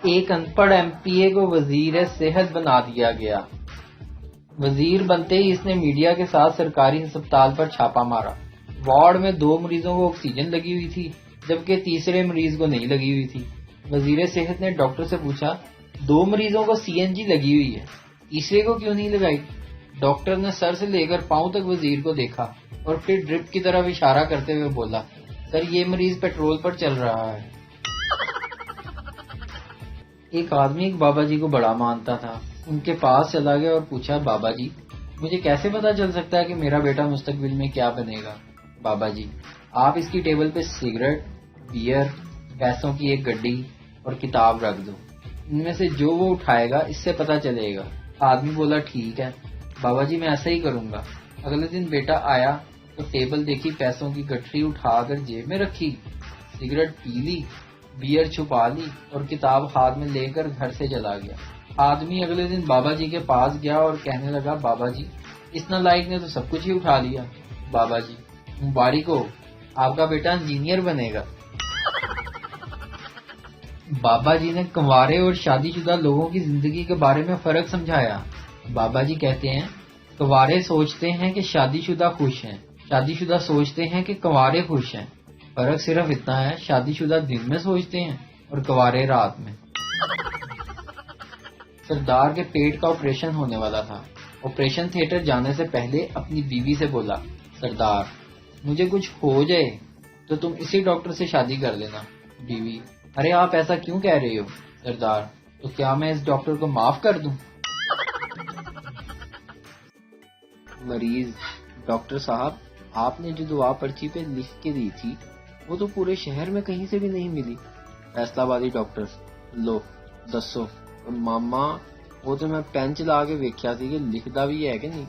ایک ان پڑھ M P اے کو وزیر صحت بنا دیا گیا۔ وزیر بنتے ہی اس نے میڈیا کے ساتھ سرکاری ہسپتال پر چھاپا مارا۔ وارڈ میں 2 مریضوں کو آکسیجن لگی ہوئی تھی جبکہ تیسرے مریض کو نہیں لگی ہوئی تھی۔ وزیر صحت نے ڈاکٹر سے پوچھا 2 مریضوں کو سی این جی لگی ہوئی ہے، تیسرے کو کیوں نہیں لگائی؟ ڈاکٹر نے سر سے لے کر پاؤں تک وزیر کو دیکھا اور پھر ڈرپ کی طرف اشارہ کرتے ہوئے بولا، سر یہ مریض پیٹرول پر چل رہا ہے۔ ایک آدمی ایک بابا جی کو بڑا مانتا تھا، ان کے پاس چلا گیا اور پوچھا، بابا جی مجھے کیسے پتا چل سکتا ہے کہ میرا بیٹا مستقبل میں کیا بنے گا؟ بابا جی آپ اس کی ٹیبل پہ سگریٹ، بیئر، پیسوں کی ایک گڈی اور کتاب رکھ دو، ان میں سے جو وہ اٹھائے گا اس سے پتا چلے گا۔ آدمی بولا، ٹھیک ہے بابا جی میں ایسا ہی کروں گا۔ اگلے دن بیٹا آیا تو ٹیبل دیکھی، پیسوں کی گٹھری اٹھا کر جیب میں رکھی، سگریٹ پی لی، بیئر چھپا لی اور کتاب ہاتھ میں لے کر گھر سے چلا گیا۔ آدمی اگلے دن بابا جی کے پاس گیا اور کہنے لگا، بابا جی اس نالائق نے تو سب کچھ ہی اٹھا لیا۔ بابا جی مبارک ہو، آپ کا بیٹا انجینئر بنے گا۔ بابا جی نے کنوارے اور شادی شدہ لوگوں کی زندگی کے بارے میں فرق سمجھایا۔ بابا جی کہتے ہیں، کنوارے سوچتے ہیں کہ شادی شدہ خوش ہیں، شادی شدہ سوچتے ہیں کہ کنوارے خوش ہیں، فرق صرف اتنا ہے شادی شدہ دن میں سوچتے ہیں اور کنوارے رات میں۔ سردار کے پیٹ کا آپریشن ہونے والا تھا۔ آپریشن تھیٹر جانے سے پہلے اپنی بیوی سے بولا، سردار مجھے کچھ ہو جائے تو تم اسی ڈاکٹر سے شادی کر لینا۔ بیوی، ارے آپ ایسا کیوں کہہ رہے ہو؟ سردار، تو کیا میں اس ڈاکٹر کو معاف کر دوں؟ مریض، ڈاکٹر صاحب آپ نے جو دعا پرچی پہ لکھ کے دی تھی وہ تو پورے شہر میں کہیں سے بھی نہیں ملی۔ فیصلہ آبادی ڈاکٹر، لو دسو۔ ماما وہ تو میں پین چلا کے ویکھیا سی کہ لکھدا بھی ہے کہ نہیں۔